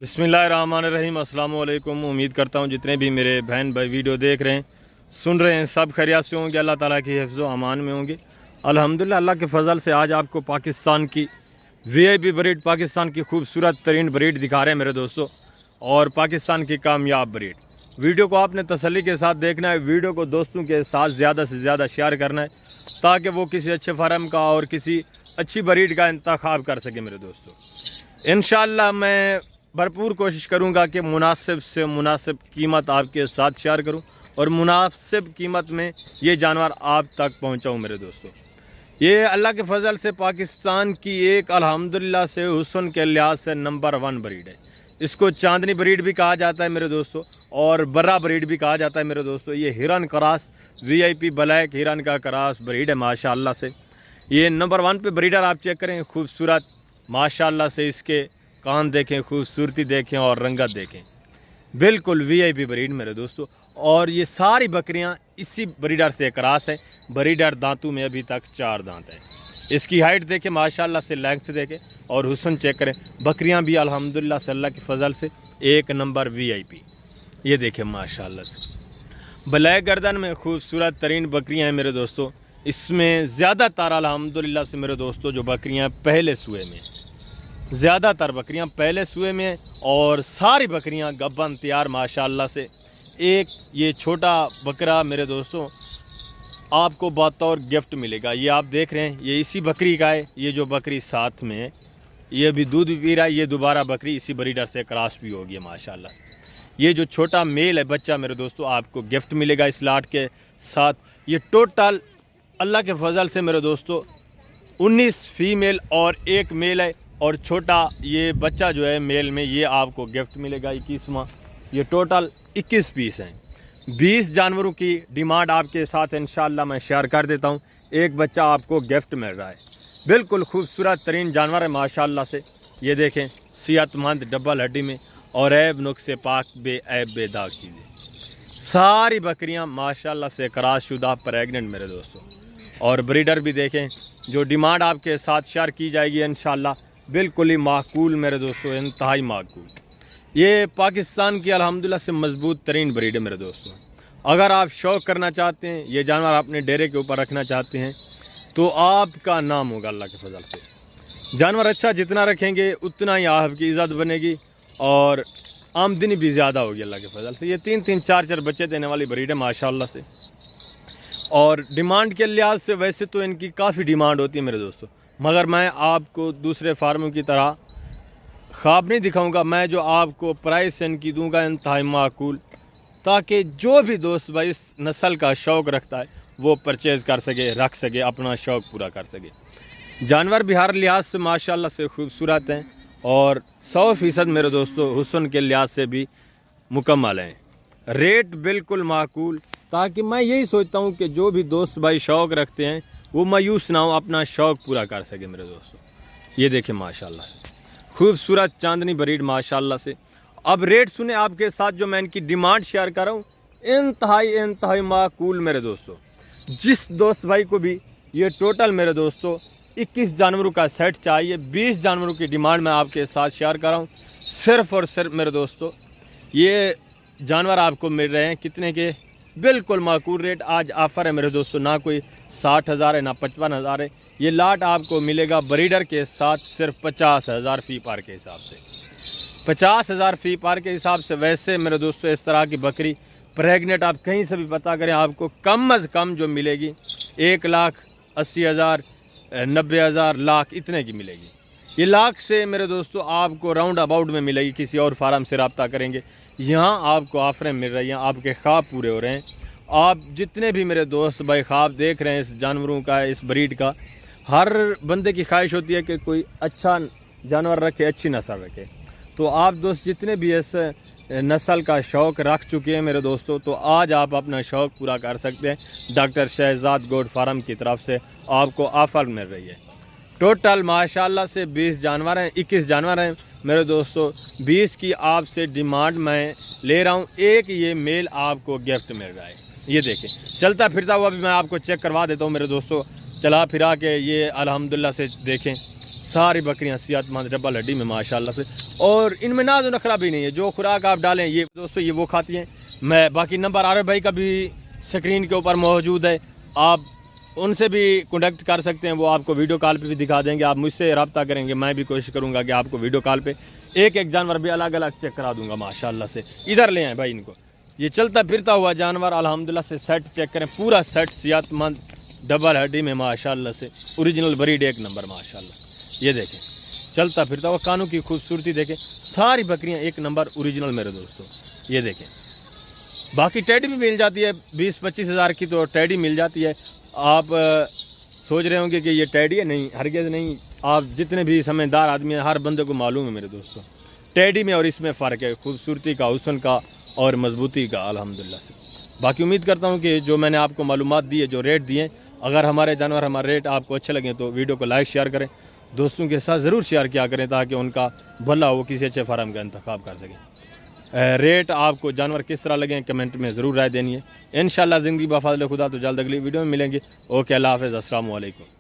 बिस्मिल्लाहिर्रहमानिर्रहीम। अस्सलाम वालेकुम। उम्मीद करता हूँ जितने भी मेरे बहन भाई वीडियो देख रहे हैं, सुन रहे हैं, सब खैरियत से होंगे, अल्लाह ताला की हिफ्ज़ व अमान में होंगे। अल्हम्दुलिल्लाह, अल्लाह के फ़ज़ल से आज आपको पाकिस्तान की वीआईपी ब्रीड, पाकिस्तान की खूबसूरत तरीन ब्रीड दिखा रहे हैं मेरे दोस्तों, और पाकिस्तान की कामयाब ब्रीड। वीडियो को आपने तसल्ली के साथ देखना है, वीडियो को दोस्तों के साथ ज़्यादा से ज़्यादा शेयर करना है ताकि वो किसी अच्छे फार्म का और किसी अच्छी ब्रीड का इंतखाब कर सके मेरे दोस्तों। इंशाअल्लाह मैं भरपूर कोशिश करूंगा कि मुनासिब से मुनासिब कीमत आपके साथ शेयर करूं और मुनासिब कीमत में ये जानवर आप तक पहुंचाऊं मेरे दोस्तों। ये अल्लाह के फजल से पाकिस्तान की एक अल्हम्दुलिल्लाह से हुस्न के लिहाज से नंबर 1 ब्रीड है। इसको चांदनी ब्रीड भी कहा जाता है मेरे दोस्तों, और बर्रा ब्रीड भी कहा जाता है मेरे दोस्तों। ये हिरन क्रॉस वीआईपी ब्लैक हिरन का क्रॉस ब्रीड है माशाअल्लाह से। ये नंबर 1 पे ब्रीडर आप चेक करें, खूबसूरत माशाअल्लाह से। इसके कान देखें, खूबसूरती देखें और रंगत देखें, बिल्कुल वीआईपी ब्रीड मेरे दोस्तों। और ये सारी बकरियां इसी ब्रीडर से क्रॉस है। ब्रीडर दांतों में अभी तक 4 दांत है। इसकी हाइट देखें माशाल्लाह से, लेंथ देखें और हुस्न चेक करें। बकरियां भी अल्हम्दुलिल्लाह से अल्लाह के फजल से एक नंबर वीआईपी। ये देखें माशाल्लाह से, ब्लैक गर्दन में खूबसूरत तरीन बकरियाँ हैं मेरे दोस्तों। इसमें ज़्यादातर अल्हम्दुलिल्लाह से मेरे दोस्तों जो बकरियाँ पहले सूए में, ज़्यादातर बकरियां पहले सूए में, और सारी बकरियां गब्बन तैयार माशाल्लाह से। एक ये छोटा बकरा मेरे दोस्तों आपको बतौर गिफ्ट मिलेगा। ये आप देख रहे हैं, ये इसी बकरी का है। ये जो बकरी साथ में है, ये भी दूध भी पी रहा है। ये दोबारा बकरी इसी ब्रीडर से क्रॉस भी होगी माशाल्लाह से। ये जो छोटा मेल है बच्चा मेरे दोस्तों, आपको गिफ्ट मिलेगा इस लाट के साथ। ये टोटल अल्लाह के फजल से मेरे दोस्तों 19 फीमेल और 1 मेल है, और छोटा ये बच्चा जो है मेल में, ये आपको गिफ्ट मिलेगा 21वां। ये टोटल 21 पीस हैं। 20 जानवरों की डिमांड आपके साथ इंशाल्लाह मैं शेयर कर देता हूँ। एक बच्चा आपको गिफ्ट मिल रहा है। बिल्कुल खूबसूरत तरीन जानवर है माशाल्लाह से। ये देखें, सेहतमंद डबल हड्डी में और ऐब नुक्से पाक बेऐब बेदाग चीज़ें। सारी बकरियाँ माशाल्लाह से क्रॉस शुदा प्रेगनेंट मेरे दोस्तों। और ब्रीडर भी देखें, जो डिमांड आपके साथ शेयर की जाएगी इंशाल्लाह बिल्कुल ही माकूल मेरे दोस्तों, इंतहाई माकूल। ये पाकिस्तान की अल्हम्दुलिल्लाह से मजबूत तरीन ब्रीड है मेरे दोस्तों। अगर आप शौक़ करना चाहते हैं, ये जानवर अपने डेरे के ऊपर रखना चाहते हैं, तो आपका नाम होगा अल्लाह के फजल से। जानवर अच्छा जितना रखेंगे उतना ही आपकी इज़्ज़त बनेगी और आमदनी भी ज़्यादा होगी अल्लाह के फजल से। ये 3-3, 4-4 बच्चे देने वाली ब्रीड है माशाल्लाह से। और डिमांड के लिहाज से वैसे तो इनकी काफ़ी डिमांड होती है मेरे दोस्तों, मगर मैं आपको दूसरे फार्मों की तरह ख्वाब नहीं दिखाऊंगा। मैं जो आपको प्राइस इनकी दूंगा इंतहाई माकूल, ताकि जो भी दोस्त भाई इस नस्ल का शौक़ रखता है वो परचेज़ कर सके, रख सके, अपना शौक़ पूरा कर सके। जानवर भी हर लिहाज से माशाल्लाह से खूबसूरत हैं और 100% मेरे दोस्तों हुस्न के लिहाज से भी मुकम्मल हैं। रेट बिल्कुल माकूल, ताकि मैं यही सोचता हूँ कि जो भी दोस्त भाई शौक़ रखते हैं वो मायूस ना हो, अपना शौक़ पूरा कर सके मेरे दोस्तों। ये देखें माशाल्लाह से खूबसूरत चांदनी ब्रीड माशाल्लाह से। अब रेट सुने आपके साथ, जो मैं इनकी डिमांड शेयर कर रहा हूँ इंतहाई माकूल मेरे दोस्तों। जिस दोस्त भाई को भी ये टोटल मेरे दोस्तों 21 जानवरों का सेट चाहिए, 20 जानवरों की डिमांड मैं आपके साथ शेयर कर रहा हूँ। सिर्फ़ और सिर्फ मेरे दोस्तों ये जानवर आपको मिल रहे हैं कितने के, बिल्कुल माकूल रेट। आज ऑफ़र है मेरे दोस्तों, ना कोई 60,000 है ना 55,000 है। ये लाट आपको मिलेगा ब्रीडर के साथ सिर्फ 50,000 फी पार के हिसाब से। 50,000 फी पार के हिसाब से। वैसे मेरे दोस्तों इस तरह की बकरी प्रेगनेंट आप कहीं से भी पता करें, आपको कम अज़ कम जो मिलेगी 1,80,000, 90,000, लाख इतने की मिलेगी। ये लाख से मेरे दोस्तों आपको राउंड अबाउट में मिलेगी। किसी और फार्म से रब्ता करेंगे, यहाँ आपको ऑफरें मिल रही हैं, आपके ख्वाब पूरे हो रहे हैं। आप जितने भी मेरे दोस्त भाई ख्वाब देख रहे हैं इस जानवरों का, इस ब्रीड का, हर बंदे की ख्वाहिश होती है कि कोई अच्छा जानवर रखे, अच्छी नस्ल रखे। तो आप दोस्त जितने भी इस नस्ल का शौक़ रख चुके हैं मेरे दोस्तों, तो आज आप अपना शौक़ पूरा कर सकते हैं। डॉक्टर शहजाद गोट फार्म की तरफ से आपको ऑफ़र मिल रही है। टोटल माशाल्लाह से 20 जानवर हैं, 21 जानवर हैं मेरे दोस्तों। 20 की आपसे डिमांड मैं ले रहा हूँ, एक ये मेल आपको गिफ्ट मिल रहा है। ये देखें, चलता फिरता हुआ भी मैं आपको चेक करवा देता हूँ मेरे दोस्तों। चला फिरा के ये अल्हम्दुलिल्लाह से देखें, सारी बकरियां सेहतमंद डबल हड्डी में माशाल्लाह से। اور ان میں ناز و نخرا بھی نہیں ہے. جو خوراک آپ ڈالیں یہ دوستو یہ وہ کھاتی ہیں. میں باقی نمبر عارف بھائی کا بھی اسکرین کے اوپر موجود ہے, آپ ان سے بھی کنٹیکٹ کر سکتے ہیں. وہ آپ کو ویڈیو کال پہ بھی دکھا دیں گے. آپ مجھ سے رابطہ کریں گے, میں بھی کوشش کروں گا کہ آپ کو ویڈیو کال پہ ایک ایک جانور بھی الگ الگ چیک کرا دوں گا ماشاءاللہ سے. ادھر لے آئیں بھائی ان کو. یہ چلتا پھرتا ہوا جانور الحمدللہ سے سیٹ چیک کریں, پورا سیٹ صحت مند ڈبل ہڈی میں ماشاءاللہ سے, اوریجنل بریڈ ایک نمبر ماشاءاللہ. یہ دیکھیں چلتا پھرتا ہوا, کانوں کی خوبصورتی دیکھیں, ساری بکریاں ایک نمبر اوریجنل میرے دوستوں. یہ دیکھیں باقی ٹیڈی بھی مل جاتی ہے 20-25 ہزار کی, تو ٹیڈی مل جاتی ہے. آپ سوچ رہے ہوں گے کہ یہ ٹیڈی ہے, نہیں ہرگز نہیں. آپ جتنے بھی سمجھدار آدمی ہیں ہر بندے کو معلوم ہے میرے دوستوں ٹیڈی میں اور اس میں فرق ہے, خوبصورتی کا, حسن کا اور مضبوطی کا الحمدللہ سے. باقی امید کرتا ہوں کہ جو میں نے آپ کو معلومات دی ہے, جو ریٹ دیے, اگر ہمارے جانور ہمارے ریٹ آپ کو اچھے لگیں تو ویڈیو کو لائک شیئر کریں, دوستوں کے ساتھ ضرور شیئر کیا کریں تاکہ ان کا بھلا ہو, کسی اچھے فارم کا انتخاب کر سکیں. ریٹ آپ کو جانور کس طرح لگیں کمنٹ میں ضرور رائے دینی ہے. انشاءاللہ زندگی بفضل خدا تو جلد اگلی ویڈیو میں ملیں گے. اوکے اللہ حافظ, السلام علیکم.